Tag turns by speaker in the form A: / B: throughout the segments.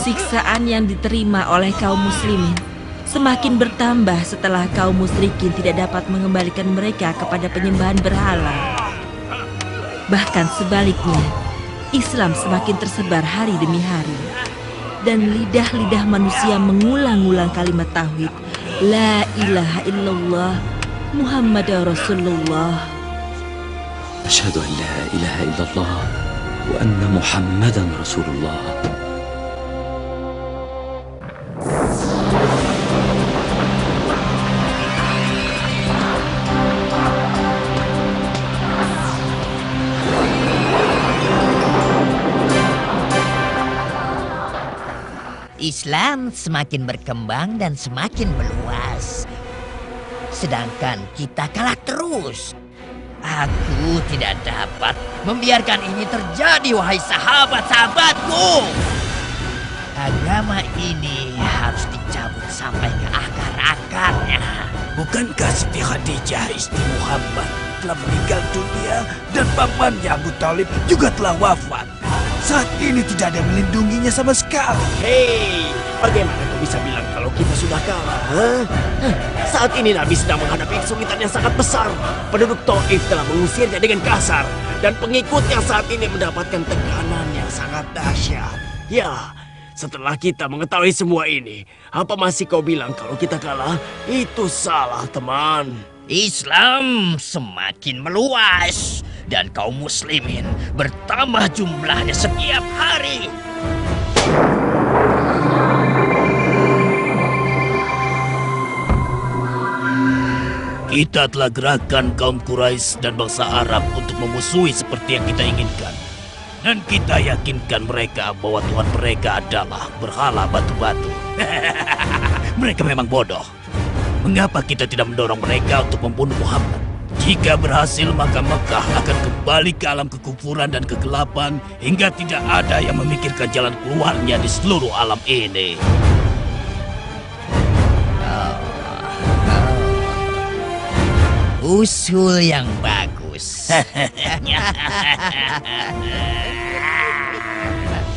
A: Siksaan yang diterima oleh kaum muslimin semakin bertambah setelah kaum musyrikin tidak dapat mengembalikan mereka kepada penyembahan berhala. Bahkan sebaliknya, Islam semakin tersebar hari demi hari. Dan lidah-lidah manusia mengulang-ulang kalimat tauhid, La ilaha illallah, Muhammad Rasulullah.
B: Asyhadu an la ilaha illallah wa anna Muhammadan Rasulullah.
C: Islam semakin berkembang dan semakin meluas. Sedangkan kita kalah terus. Aku tidak dapat membiarkan ini terjadi, wahai sahabat-sahabatku. Agama ini harus dicabut sampai ke akar-akarnya.
D: Bukankah Siti Khadijah istri Muhammad telah meninggal dunia dan pamannya Abu Thalib juga telah wafat? Saat ini tidak ada yang melindunginya sama sekali.
E: Hei, bagaimana kau bisa bilang kalau kita sudah kalah? Saat ini Nabi sedang menghadapi kesulitan yang sangat besar. Penduduk Taif telah mengusirnya dengan kasar. Dan pengikutnya saat ini mendapatkan tekanan yang sangat dahsyat. Ya, setelah kita mengetahui semua ini, apa masih kau bilang kalau kita kalah? Itu salah, teman.
C: Islam semakin meluas. Dan kaum muslimin bertambah jumlahnya setiap hari.
D: Kita telah gerakan kaum Quraisy dan bangsa Arab untuk memusuhi seperti yang kita inginkan. Dan kita yakinkan mereka bahwa Tuhan mereka adalah berhala batu-batu. Mereka memang bodoh. Mengapa kita tidak mendorong mereka untuk membunuh Muhammad? Jika berhasil, maka Mekah akan kembali ke alam kekufuran dan kegelapan hingga tidak ada yang memikirkan jalan keluarnya di seluruh alam ini.
C: Usul yang bagus.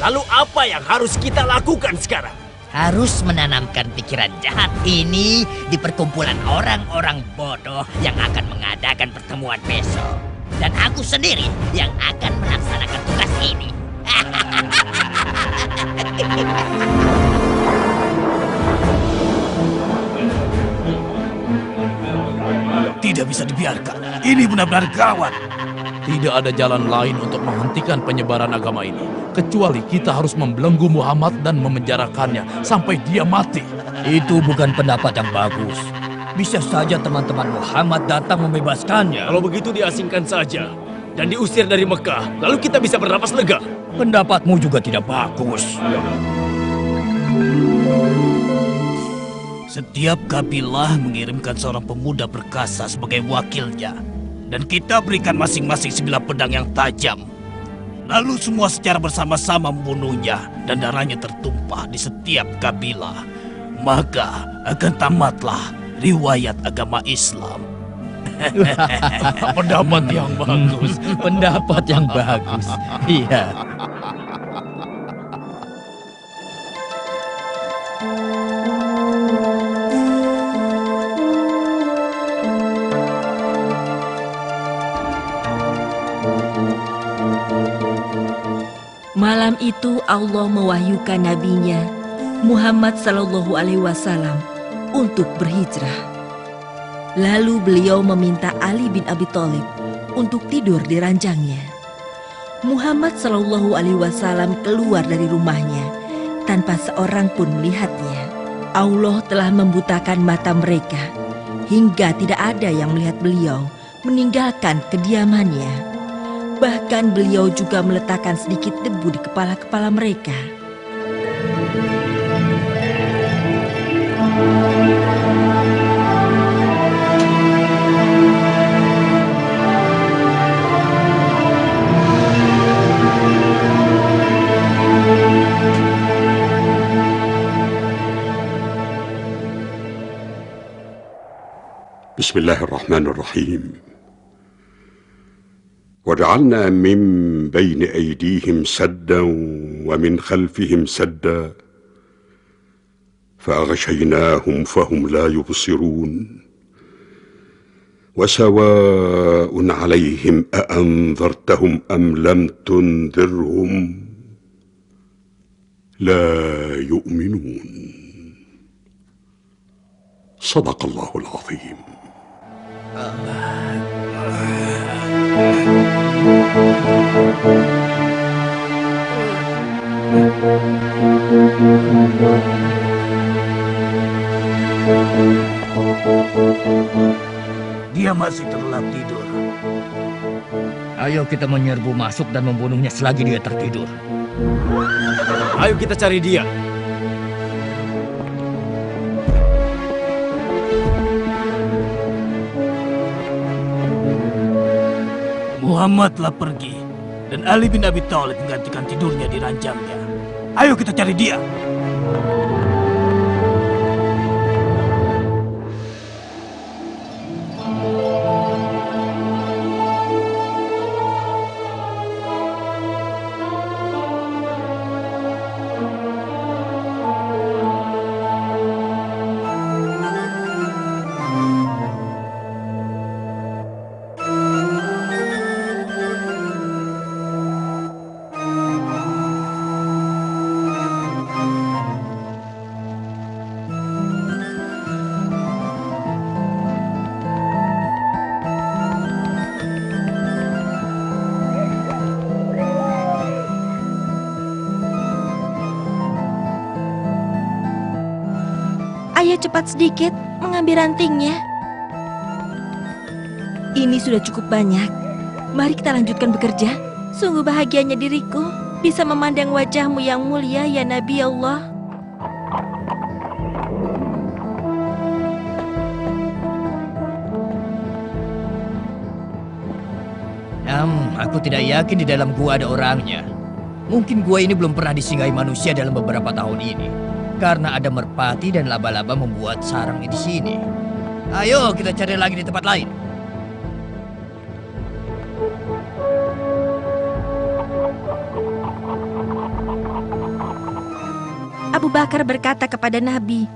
E: Lalu apa yang harus kita lakukan sekarang?
C: Harus menanamkan pikiran jahat ini di perkumpulan orang-orang bodoh yang akan mengadakan pertemuan besok. Dan aku sendiri yang akan melaksanakan tugas ini.
D: Tidak bisa dibiarkan. Ini benar-benar gawat. Tidak ada jalan lain untuk menghentikan penyebaran agama ini, kecuali kita harus membelenggu Muhammad dan memenjarakannya sampai dia mati.
F: Itu bukan pendapat yang bagus. Bisa saja teman-teman Muhammad datang membebaskannya.
E: Kalau begitu diasingkan saja dan diusir dari Mekah, lalu kita bisa bernapas lega.
F: Pendapatmu juga tidak bagus.
D: Setiap kabilah mengirimkan seorang pemuda perkasa sebagai wakilnya. Dan kita berikan masing-masing sebilah pedang yang tajam. Lalu semua secara bersama-sama membunuhnya dan darahnya tertumpah di setiap kabilah. Maka akan tamatlah riwayat agama Islam. Pendapat yang bagus.
F: Pendapat yang bagus. Iya.
A: Malam itu Allah mewahyukan nabinya Muhammad Sallallahu Alaihi Wasallam untuk berhijrah. Lalu beliau meminta Ali bin Abi Thalib untuk tidur di ranjangnya. Muhammad Sallallahu Alaihi Wasallam keluar dari rumahnya tanpa seorang pun melihatnya. Allah telah membutakan mata mereka hingga tidak ada yang melihat beliau meninggalkan kediamannya. Bahkan beliau juga meletakkan sedikit debu di kepala-kepala mereka.
G: Bismillahirrahmanirrahim. وجعلنا من بين أيديهم سدا ومن خلفهم سدا فأغشيناهم فهم لا يبصرون وسواء عليهم أأنذرتهم أم لم تنذرهم لا يؤمنون. صدق الله العظيم.
D: Dia masih terlelap tidur.
F: Ayo kita menyerbu masuk dan membunuhnya selagi dia tertidur.
E: Ayo kita cari dia.
D: Muhammad telah pergi dan Ali bin Abi Thalib menggantikan tidurnya di ranjangnya. Ayo kita cari dia.
A: Ayo cepat sedikit mengambil rantingnya. Ini sudah cukup banyak. Mari kita lanjutkan bekerja. Sungguh bahagianya diriku bisa memandang wajahmu yang mulia ya Nabi Allah.
F: Aku tidak yakin di dalam gua ada orangnya. Mungkin gua ini belum pernah disinggahi manusia dalam beberapa tahun ini. Karena ada merpati dan laba-laba membuat sarang di sini. Ayo kita cari lagi di tempat lain.
A: Abu Bakar berkata kepada Nabi,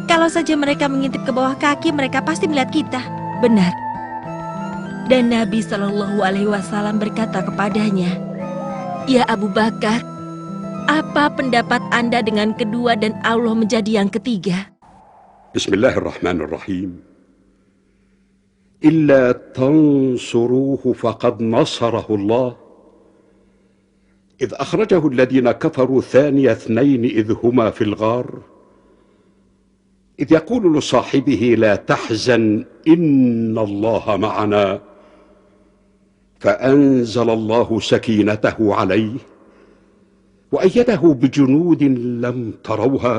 A: kalau saja mereka mengintip ke bawah kaki, mereka pasti melihat kita. Benar. Dan Nabi Shallallahu Alaihi Wasallam berkata kepadanya, ya Abu Bakar, apa pendapat Anda dengan kedua dan Allah menjadi yang ketiga?
G: Bismillahirrahmanirrahim. Illa tansuruhu faqad nasarahu Allah. إذ أخرجه الذين كفروا ثاني اثنين إذ هما في الغار إذ يقول لصاحبه لا تحزن إن الله معنا فأنزل الله سكينته عليه وأيده بجنود لم تروها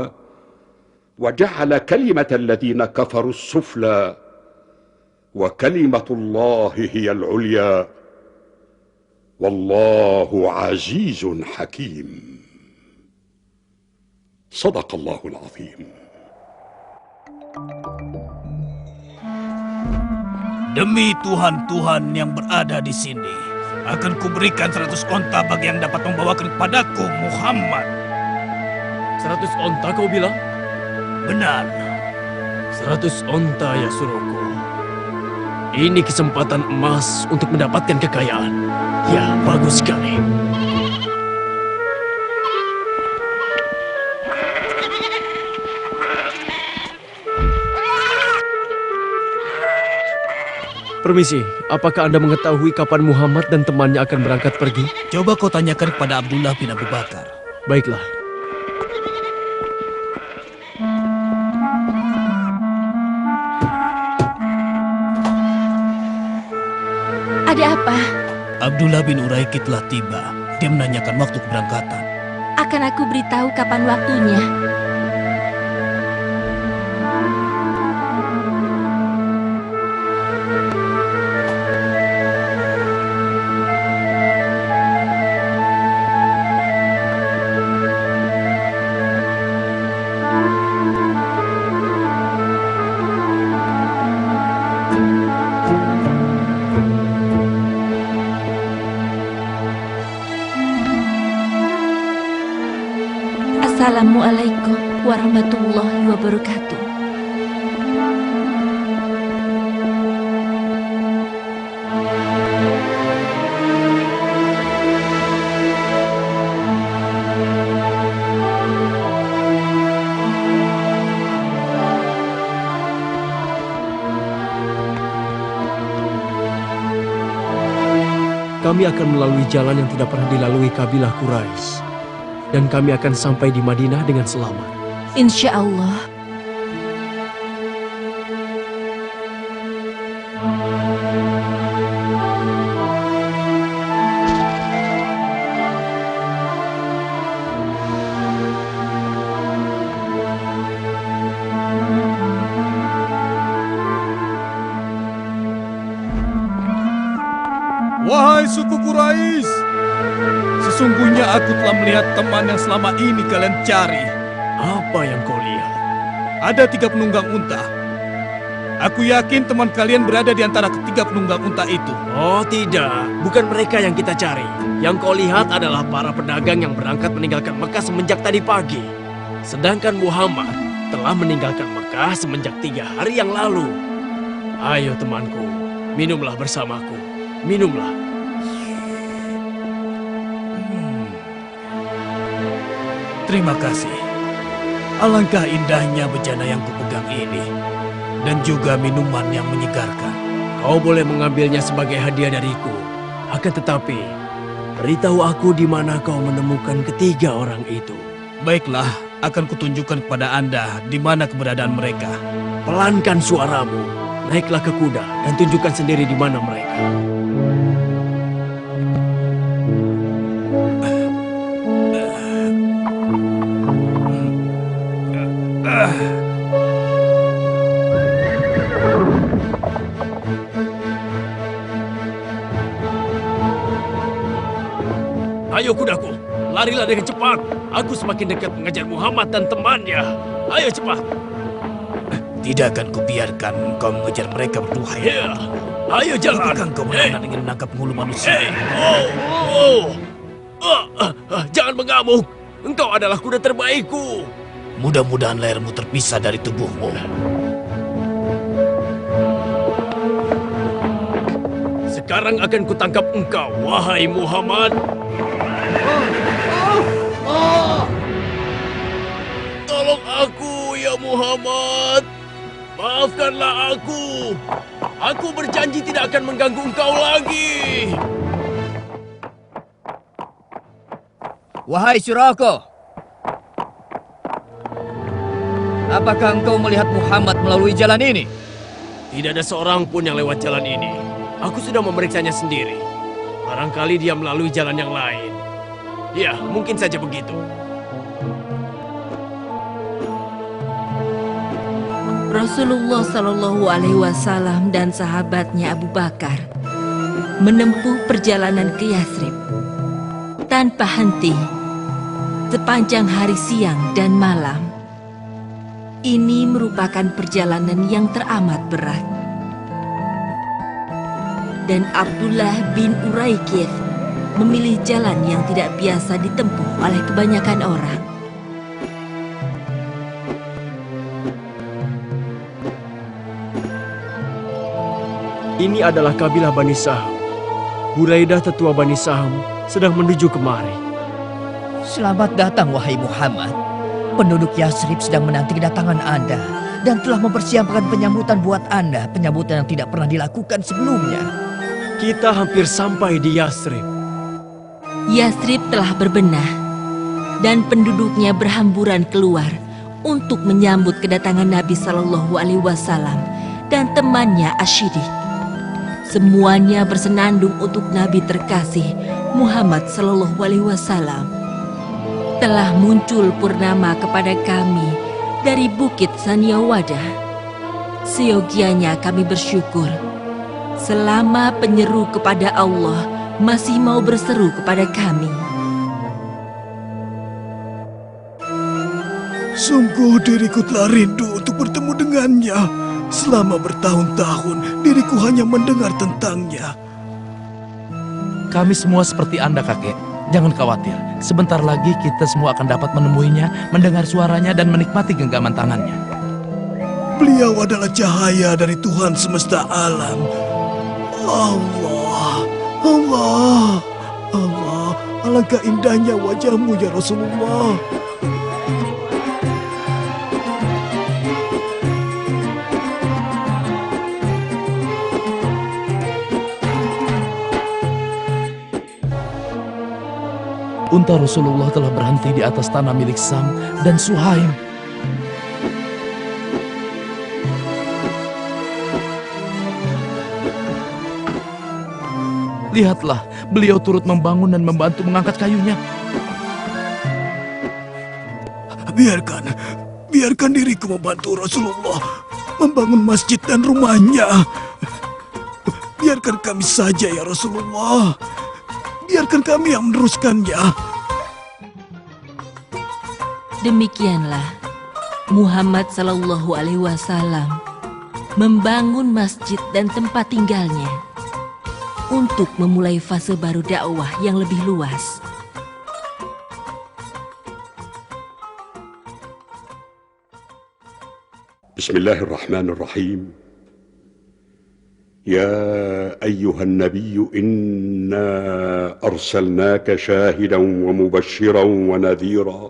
G: وجعل كلمة الذين كفروا السفلى وكلمة الله هي العليا والله عزيز حكيم. صدق الله العظيم.
D: Demi Tuhan-Tuhan yang berada di sini, akan kuberikan 100 onta bagi yang dapat membawakan kepadaku Muhammad.
E: 100 onta kau bilang?
D: Benar.
E: 100 onta ya suruhku. Ini kesempatan emas untuk mendapatkan kekayaan. Ya, bagus sekali. Permisi, apakah Anda mengetahui kapan Muhammad dan temannya akan berangkat pergi?
D: Coba kau tanyakan kepada Abdullah bin Abu Bakar.
E: Baiklah.
A: Ada apa?
D: Abdullah bin Uraikid telah tiba. Dia menanyakan waktu keberangkatan.
A: Akan aku beritahu kapan waktunya. Assalamualaikum warahmatullahi wabarakatuh.
E: Kami akan melalui jalan yang tidak pernah dilalui kabilah Quraisy. Dan kami akan sampai di Madinah dengan selamat.
A: Insya Allah.
H: Wahai suku Quraisy, sesungguhnya aku telah melihat teman yang selama ini kalian cari.
E: Apa yang kau lihat?
H: Ada 3 penunggang unta. Aku yakin teman kalian berada di antara ketiga penunggang unta itu.
E: Oh tidak, bukan mereka yang kita cari. Yang kau lihat adalah para pedagang yang berangkat meninggalkan Mekah semenjak tadi pagi. Sedangkan Muhammad telah meninggalkan Mekah semenjak 3 hari yang lalu. Ayo temanku, minumlah bersamaku. Minumlah.
D: Terima kasih. Alangkah indahnya bejana yang kupegang ini. Dan juga minuman yang menyegarkan.
E: Kau boleh mengambilnya sebagai hadiah dariku. Akan tetapi, beritahu aku di mana kau menemukan ketiga orang itu.
D: Baiklah, akan kutunjukkan kepada Anda di mana keberadaan mereka.
E: Pelankan suaramu. Naiklah ke kuda dan tunjukkan sendiri di mana mereka. Ayo kudaku, larilah dengan cepat. Aku semakin dekat mengejar Muhammad dan temannya. Ayo cepat.
D: Tidak akan kubiarkan kau mengejar mereka berdua.
E: Ya, ayo jalan.
D: Apakah kau benar ingin menangkap penghulu manusia?
E: Jangan mengamuk. Engkau adalah kuda terbaikku.
D: Mudah-mudahan lehermu terpisah dari tubuhmu.
E: Sekarang akan kutangkap engkau, wahai Muhammad. Tolong aku, ya Muhammad. Maafkanlah aku. Aku berjanji tidak akan mengganggu engkau lagi.
F: Wahai Surako, apakah engkau melihat Muhammad melalui jalan ini?
E: Tidak ada seorang pun yang lewat jalan ini. Aku sudah memeriksanya sendiri. Barangkali dia melalui jalan yang lain. Ya, mungkin saja begitu.
A: Rasulullah Shallallahu Alaihi Wasallam dan sahabatnya Abu Bakar menempuh perjalanan ke Yathrib tanpa henti sepanjang hari siang dan malam. Ini merupakan perjalanan yang teramat berat. Dan Abdullah bin Uraikith memilih jalan yang tidak biasa ditempuh oleh kebanyakan orang.
E: Ini adalah kabilah Bani Saham. Buraidah tetua Bani Saham sedang menuju kemari.
F: Selamat datang wahai Muhammad. Penduduk Yathrib sedang menanti kedatangan Anda dan telah mempersiapkan penyambutan buat Anda, penyambutan yang tidak pernah dilakukan sebelumnya.
E: Kita hampir sampai di Yathrib.
A: Yathrib telah berbenah dan penduduknya berhamburan keluar untuk menyambut kedatangan Nabi Shallallahu Alaihi Wasallam dan temannya Ashidik. Semuanya bersenandung untuk Nabi terkasih Muhammad Shallallahu Alaihi Wasallam. Telah muncul purnama kepada kami dari Bukit Saniawadah. Seyogianya kami bersyukur selama penyeru kepada Allah masih mau berseru kepada kami.
H: Sungguh diriku telah rindu untuk bertemu dengannya. Selama bertahun-tahun diriku hanya mendengar tentangnya.
I: Kami semua seperti Anda, kakek. Jangan khawatir, sebentar lagi kita semua akan dapat menemuinya, mendengar suaranya dan menikmati genggaman tangannya.
H: Beliau adalah cahaya dari Tuhan semesta alam. Allah, Allah, Allah, alangkah indahnya wajahmu ya Rasulullah.
I: Unta Rasulullah telah berhenti di atas tanah milik Sam dan Suhaim. Lihatlah, beliau turut membangun dan membantu mengangkat kayunya.
H: Biarkan diriku membantu Rasulullah membangun masjid dan rumahnya. Biarkan kami saja ya Rasulullah. Biarkan kami yang meneruskannya.
A: Demikianlah Muhammad Sallallahu Alaihi Wasallam membangun masjid dan tempat tinggalnya untuk memulai fase baru dakwah yang lebih luas.
G: Bismillahirrahmanirrahim. يا أيها النبي إنا أرسلناك شاهدا ومبشرا ونذيرا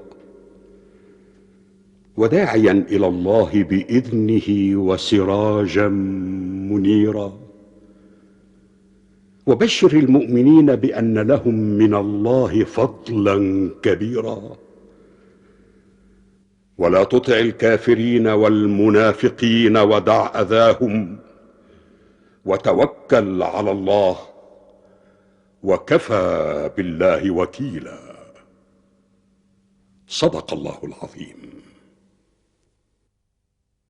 G: وداعيا إلى الله بإذنه وسراجا منيرا وبشر المؤمنين بأن لهم من الله فضلا كبيرا ولا تطع الكافرين والمنافقين ودع أذاهم وتوكل على الله وكفى بالله وكيلا. صدق الله العظيم.